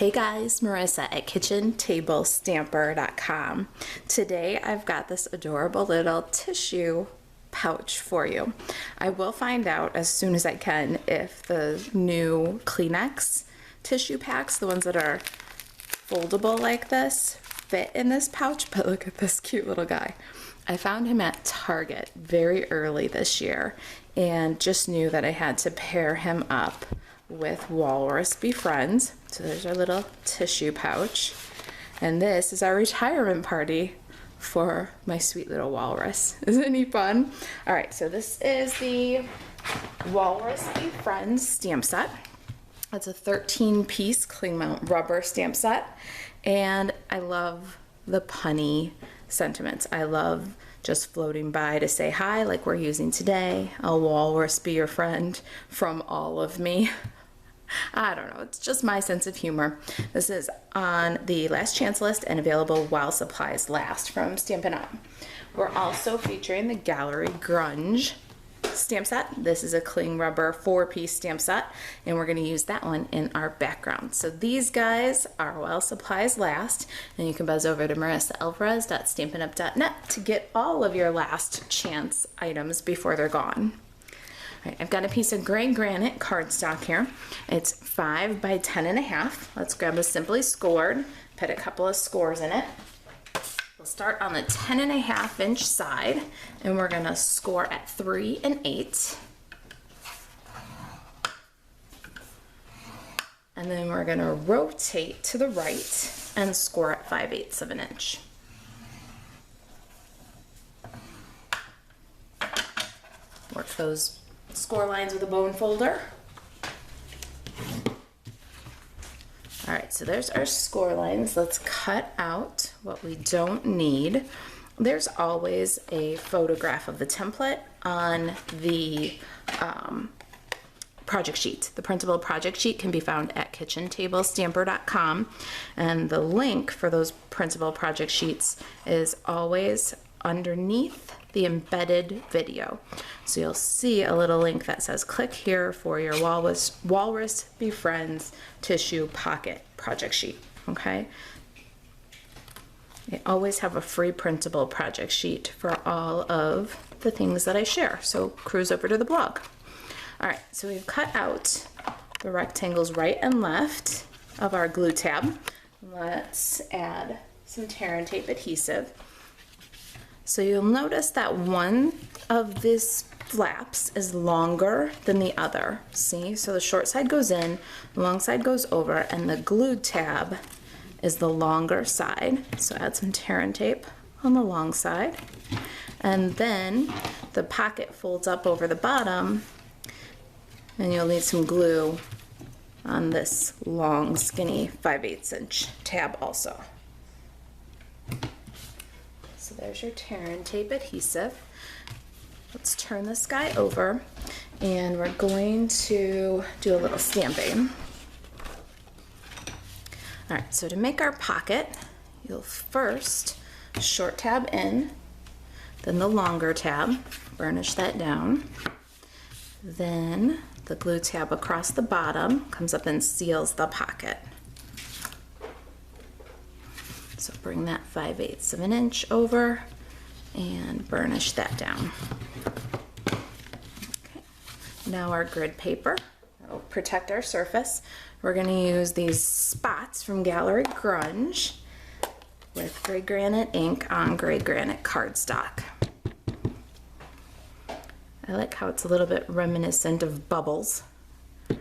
Hey guys, Marissa at kitchentablestamper.com. Today I've got this adorable little tissue pouch for you. I will find out as soon as I can if the new Kleenex tissue packs, the ones that are foldable like this, fit in this pouch, but look at this cute little guy. I found him at Target very early this year and just knew that I had to pair him up with Walrus Be Friends. So there's our little tissue pouch. And this is our retirement party for my sweet little walrus. Isn't he fun? All right, so this is the Walrus Be Friends stamp set. It's a 13-piece cling mount rubber stamp set. And I love the punny sentiments. I love just floating by to say hi like we're using today. I'll walrus be your friend from all of me. I don't know, it's just my sense of humor. This is on the last chance list and available while supplies last from Stampin Up. We're also featuring the Gallery Grunge stamp set. This is a cling rubber 4-piece stamp set, and we're going to use that one in our background. So these guys are while supplies last, and you can buzz over to marisaalvarez.stampinup.net to get all of your last chance items before they're gone. All right, I've got a piece of gray granite cardstock here. It's 5 by 10.5. Let's grab a Simply Scored, put a couple of scores in it. We'll start on the 10.5 inch side, and we're gonna score at 3 1/8. And then we're gonna rotate to the right and score at 5/8 of an inch. Work those score lines with a bone folder. All right, so there's our score lines. Let's cut out what we don't need. There's always a photograph of the template on the project sheet. The printable project sheet can be found at kitchentablestamper.com, and the link for those printable project sheets is always underneath the embedded video. So you'll see a little link that says click here for your Walrus Be Friends tissue pocket project sheet, okay? I always have a free printable project sheet for all of the things that I share, so cruise over to the blog. All right, so we've cut out the rectangles right and left of our glue tab. Let's add some tear and tape adhesive. So you'll notice that one of these flaps is longer than the other. See? So the short side goes in, the long side goes over, and the glue tab is the longer side. So add some tear and tape on the long side. And then the pocket folds up over the bottom, and you'll need some glue on this long, skinny 5/8 inch tab also. So there's your tear and tape adhesive. Let's turn this guy over, and we're going to do a little stamping. All right, so to make our pocket, you'll first short tab in, then the longer tab, burnish that down. Then the glue tab across the bottom comes up and seals the pocket. So bring that 5/8 of an inch over and burnish that down. Okay. Now our grid paper will protect our surface. We're going to use these spots from Gallery Grunge with gray granite ink on gray granite cardstock. I like how it's a little bit reminiscent of bubbles. I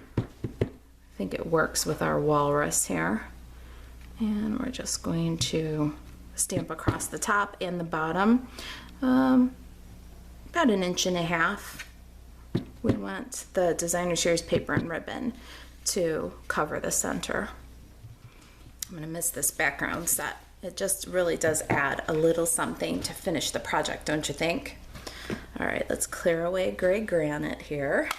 think it works with our walrus here. And we're just going to stamp across the top and the bottom, about 1.5 inches. We want the Designer Series paper and ribbon to cover the center. I'm gonna miss this background set. It just really does add a little something to finish the project, don't you think? All right, let's clear away gray granite here.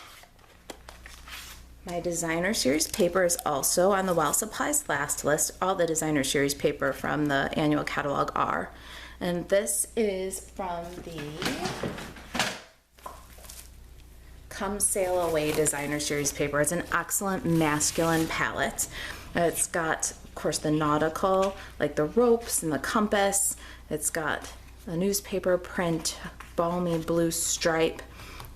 My Designer Series paper is also on the while supplies last list. All the Designer Series paper from the annual catalog are. And this is from the Come Sail Away Designer Series paper. It's an excellent masculine palette. It's got, of course, the nautical, like the ropes and the compass. It's got the newspaper print, balmy blue stripe,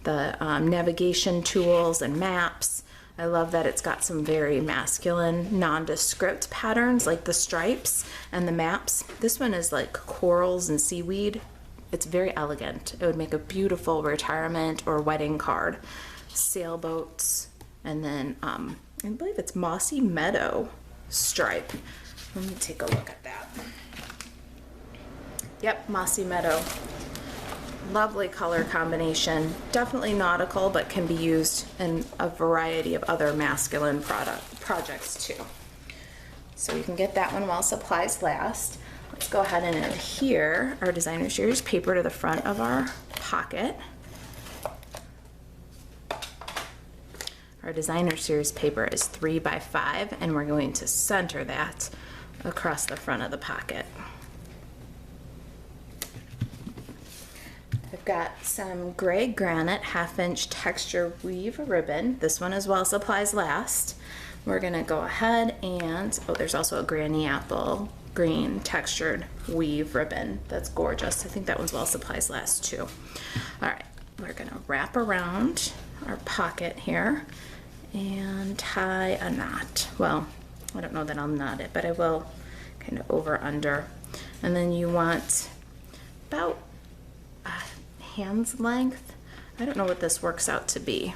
the navigation tools and maps. I love that it's got some very masculine, nondescript patterns like the stripes and the maps. This one is like corals and seaweed. It's very elegant. It would make a beautiful retirement or wedding card. Sailboats, and then I believe it's mossy meadow stripe. Let me take a look at that. Yep, mossy meadow. Lovely color combination. Definitely nautical, but can be used in a variety of other masculine projects too. So you can get that one while supplies last. Let's go ahead and adhere our designer series paper to the front of our pocket. Our designer series paper is 3 by 5, and we're going to center that across the front of the pocket. I've got some gray granite 1/2-inch texture weave ribbon. This one is while supplies last. We're gonna go ahead and, oh, there's also a granny apple green textured weave ribbon. That's gorgeous. I think that one's while supplies last too. All right, we're gonna wrap around our pocket here and tie a knot. Well, I don't know that I'll knot it, but I will kind of over under. And then you want about a hand's length. I don't know what this works out to be.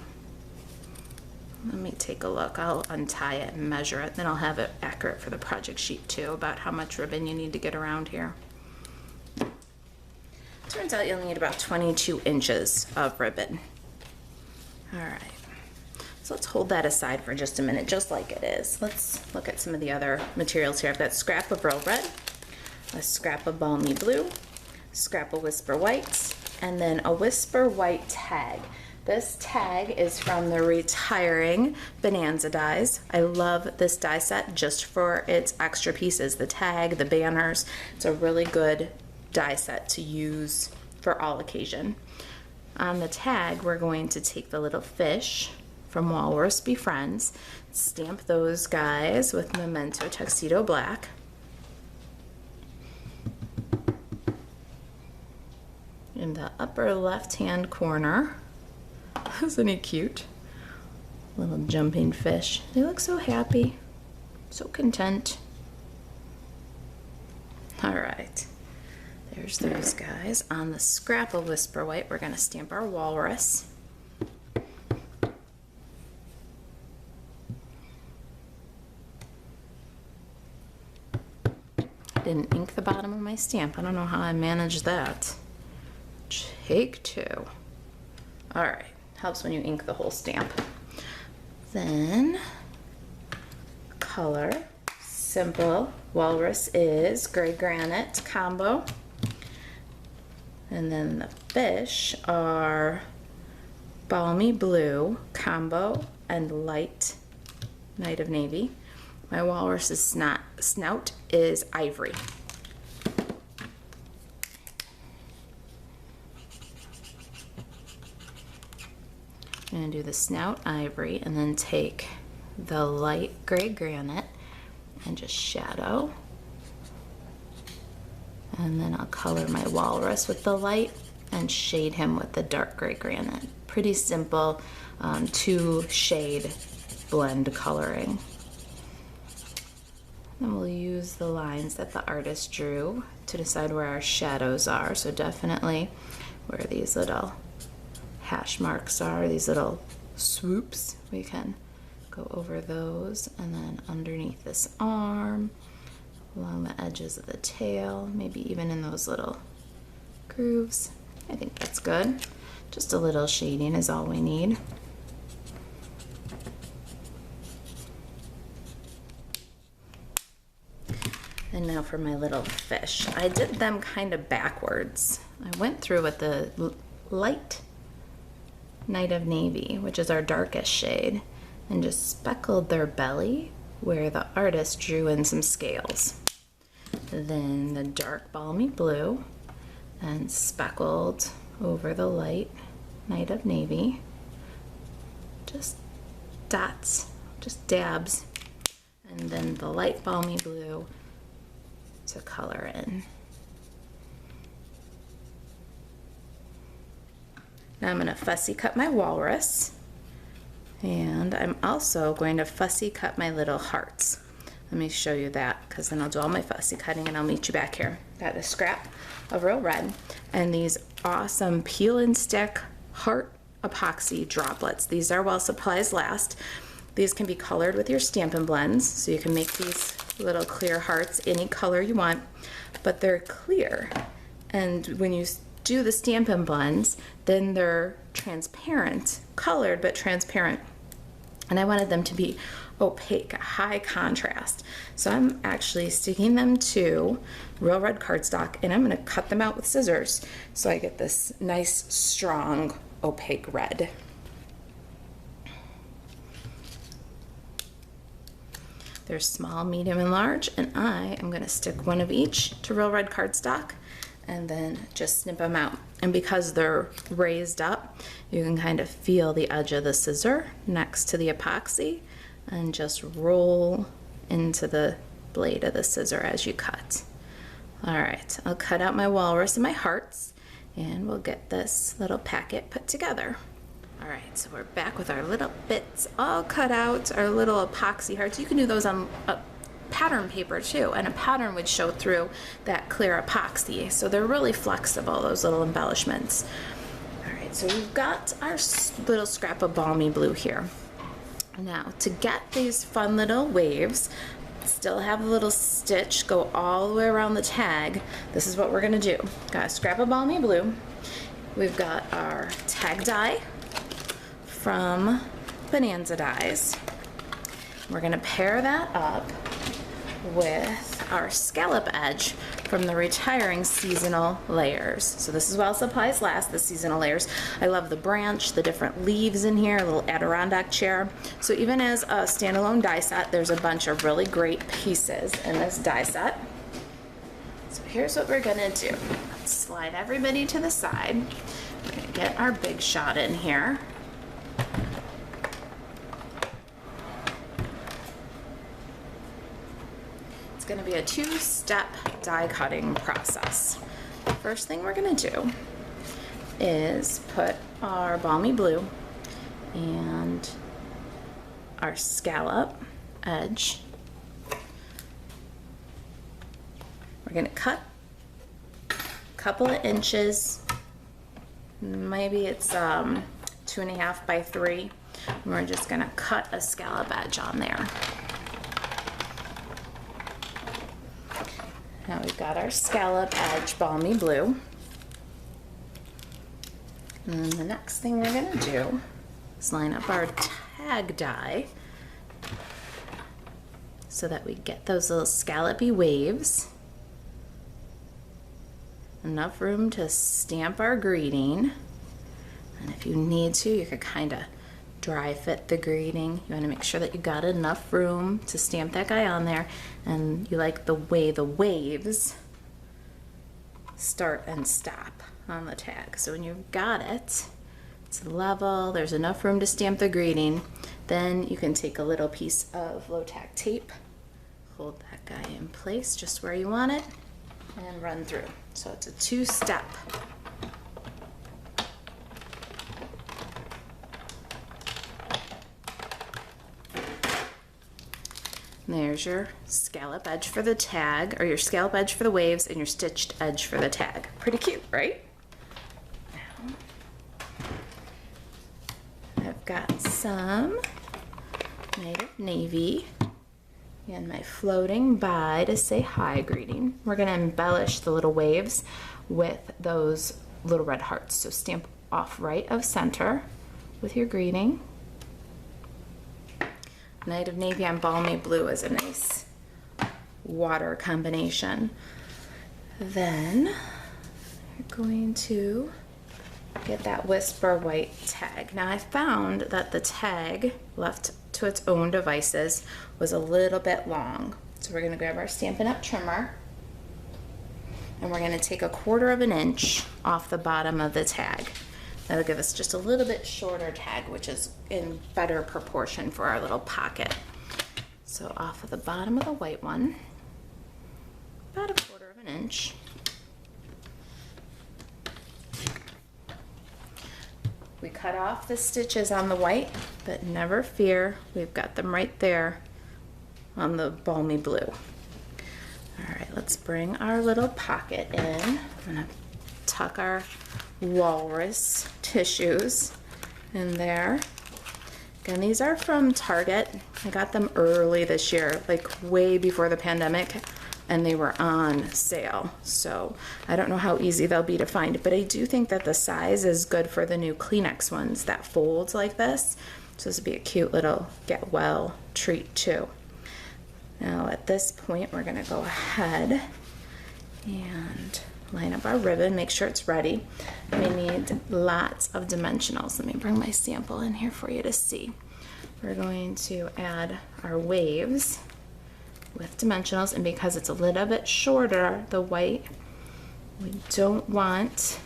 Let me take a look. I'll untie it and measure it, then I'll have it accurate for the project sheet too, about how much ribbon you need to get around here. Turns out you'll need about 22 inches of ribbon. All right. So let's hold that aside for just a minute, just like it is. Let's look at some of the other materials here. I've got scrap of Real Red, a scrap of Balmy Blue, scrap of Whisper White, and then a Whisper White tag. This tag is from the Retiring Bonanza dies. I love this die set just for its extra pieces, the tag, the banners. It's a really good die set to use for all occasion. On the tag, we're going to take the little fish from We'll Walrus Be Friends, stamp those guys with Memento Tuxedo Black. In the upper left-hand corner, isn't he cute? Little jumping fish. They look so happy, so content. All right, there's those guys. On the scrap of Whisper White, we're gonna stamp our walrus. Didn't ink the bottom of my stamp. I don't know how I managed that. Take 2. All right, helps when you ink the whole stamp. Then color, simple. Walrus is gray granite combo. And then the fish are balmy blue combo and light Night of Navy. My walrus's snout is ivory. I'm gonna do the snout ivory and then take the light gray granite and just shadow. And then I'll color my walrus with the light and shade him with the dark gray granite. Pretty simple 2-shade blend coloring. Then we'll use the lines that the artist drew to decide where our shadows are. So definitely where these little hash marks are, these little swoops, we can go over those, and then underneath this arm, along the edges of the tail, maybe even in those little grooves. I think that's good. Just a little shading is all we need. And now for my little fish. I did them kind of backwards. I went through with the light Night of Navy, which is our darkest shade, and just speckled their belly where the artist drew in some scales. Then the dark balmy blue and speckled over the light Night of Navy. Just dots, just dabs. and then the light balmy blue to color in. Now I'm going to fussy cut my walrus, and I'm also going to fussy cut my little hearts. Let me show you that, because then I'll do all my fussy cutting and I'll meet you back here. Got a scrap of real red and these awesome peel and stick heart epoxy droplets. These are while supplies last. These can be colored with your Stampin' Blends, so you can make these little clear hearts any color you want, but they're clear. And when you do the Stampin' Blends, then they're transparent, colored but transparent. And I wanted them to be opaque, high contrast. So I'm actually sticking them to real red cardstock, and I'm going to cut them out with scissors so I get this nice, strong, opaque red. There's small, medium, and large, and I am going to stick one of each to real red cardstock and then just snip them out. And because they're raised up, you can kind of feel the edge of the scissor next to the epoxy and just roll into the blade of the scissor as you cut. All right, I'll cut out my walrus and my hearts, and we'll get this little packet put together. All right, so we're back with our little bits all cut out, our little epoxy hearts. You can do those on pattern paper too, and a pattern would show through that clear epoxy. So they're really flexible, those little embellishments. All right, so we've got our little scrap of balmy blue here. Now, to get these fun little waves, still have a little stitch go all the way around the tag, this is what we're gonna do. Got a scrap of balmy blue. We've got our tag die from Bonanza Dies. We're gonna pair that up with our scallop edge from the Retiring Seasonal Layers. So this is while supplies last, the seasonal layers. I love the branch, the different leaves in here, a little Adirondack chair. So even as a standalone die set, there's a bunch of really great pieces in this die set. So here's what we're gonna do. Let's slide everybody to the side. We're gonna get our big shot in here. Going to be a two-step die cutting process. The first thing we're going to do is put our balmy blue and our scallop edge. We're going to cut a couple of inches, maybe it's 2.5 by 3, and we're just going to cut a scallop edge on there. Now we've got our scallop edge balmy blue. And then the next thing we're gonna do is line up our tag die so that we get those little scallopy waves. Enough room to stamp our greeting. And if you need to, you could kind of dry fit the greeting. You want to make sure that you got enough room to stamp that guy on there, and you like the way the waves start and stop on the tag. So when you've got it, it's level, there's enough room to stamp the greeting, then you can take a little piece of low tack tape, hold that guy in place just where you want it, and run through. So it's a two-step. There's your scallop edge for the tag, or your scallop edge for the waves, and your stitched edge for the tag. Pretty cute, right? Now, I've got some Native Navy and my floating bye to say hi greeting. We're gonna embellish the little waves with those little red hearts. So stamp off right of center with your greeting. Native Navy on balmy blue is a nice water combination. Then you're going to get that Whisper White tag. Now I found that the tag left to its own devices was a little bit long. So we're gonna grab our Stampin' Up trimmer and we're gonna take 1/4 inch off the bottom of the tag. That'll give us just a little bit shorter tag, which is in better proportion for our little pocket. So off of the bottom of the white one, about 1/4 of an inch. We cut off the stitches on the white, but never fear, we've got them right there on the balmy blue. All right, let's bring our little pocket in. I'm gonna tuck our walrus tissues in there. Again, these are from Target. I got them early this year, like way before the pandemic, and they were on sale. So I don't know how easy they'll be to find, but I do think that the size is good for the new Kleenex ones that fold like this. So this would be a cute little get well treat too. Now at this point, we're gonna go ahead and line up our ribbon, make sure it's ready. We need lots of dimensionals. Let me bring my sample in here for you to see. We're going to add our waves with dimensionals, and because it's a little bit shorter, the white, we don't want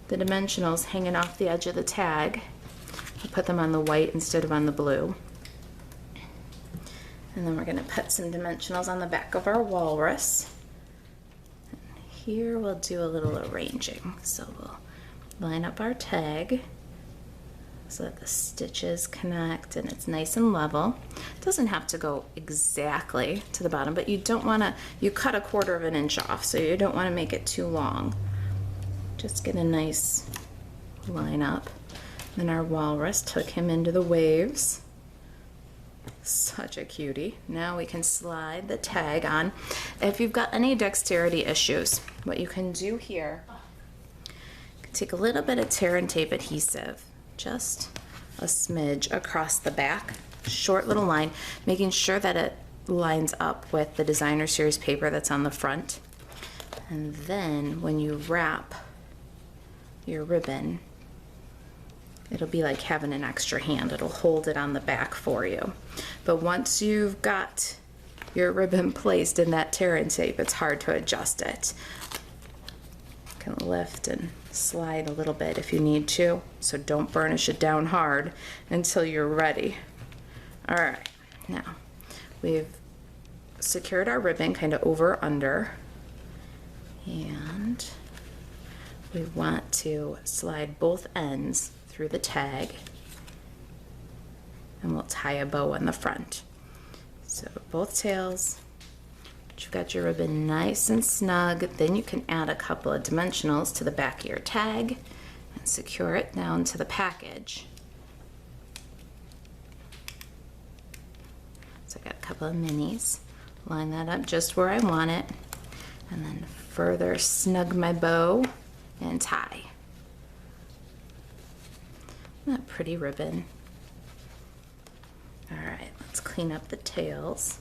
the dimensionals hanging off the edge of the tag. I put them on the white instead of on the blue. And then we're going to put some dimensionals on the back of our walrus. And here we'll do a little arranging. So we'll line up our tag so that the stitches connect and it's nice and level. It doesn't have to go exactly to the bottom, but you don't want to, you cut 1/4 of an inch off, so you don't want to make it too long. Just get a nice line up. Then our walrus, took him into the waves. Such a cutie. Now we can slide the tag on. If you've got any dexterity issues, what you can do here, take a little bit of tear and tape adhesive, just a smidge across the back, short little line, making sure that it lines up with the designer series paper that's on the front. And then when you wrap your ribbon, it'll be like having an extra hand. It'll hold it on the back for you. But once you've got your ribbon placed in that tear and tape, it's hard to adjust it. You can lift and slide a little bit if you need to, so don't burnish it down hard until you're ready. All right, now we've secured our ribbon kind of over under, and we want to slide both ends through the tag, and we'll tie a bow on the front. So both tails, you've got your ribbon nice and snug. Then you can add a couple of dimensionals to the back of your tag and secure it down to the package. So I got a couple of minis. Line that up just where I want it, and then further snug my bow and tie. Isn't that pretty ribbon? All right, let's clean up the tails.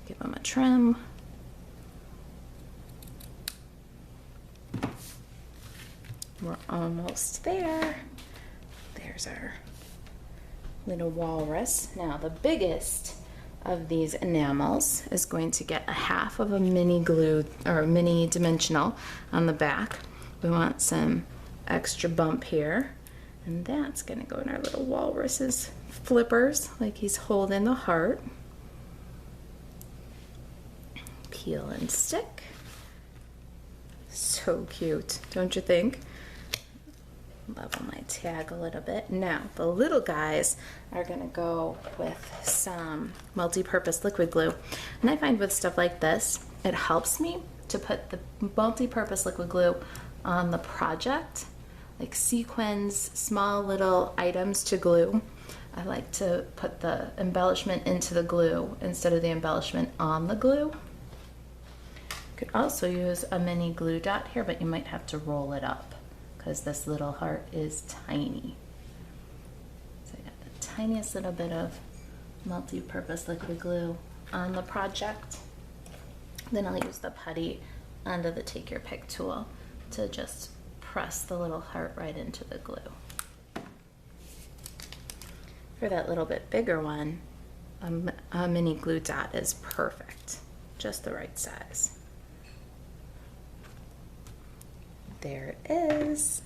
Give them a trim. We're almost there. There's our little walrus. Now the biggest of these enamels is going to get 1/2 of a mini glue or mini dimensional on the back. We want some extra bump here, and that's going to go in our little walrus's flippers, like he's holding the heart. Peel and stick. So cute, don't you think? Level my tag a little bit. Now the little guys are going to go with some multi-purpose liquid glue, and I find with stuff like this, it helps me to put the multi-purpose liquid glue on the project, like sequins, small little items to glue. I like to put the embellishment into the glue instead of the embellishment on the glue. You could also use a mini glue dot here, but you might have to roll it up because this little heart is tiny. So I got the tiniest little bit of multi-purpose liquid glue on the project. Then I'll use the putty under the take your pick tool to just press the little heart right into the glue. For that little bit bigger one, a mini glue dot is perfect, just the right size. There it is,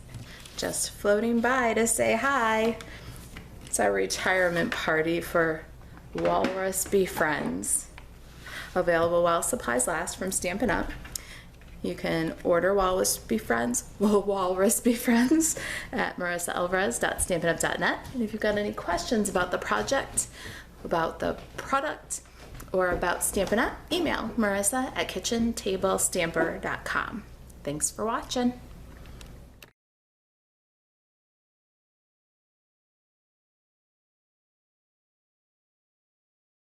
just floating by to say hi. It's our retirement party for Walrus Be Friends. Available while supplies last from Stampin' Up. You can order Walrus Be Friends at marisaalvarez.stampinup.net. And if you've got any questions about the project, about the product, or about Stampin' Up, email Marisa at kitchentablestamper.com. Thanks for watching.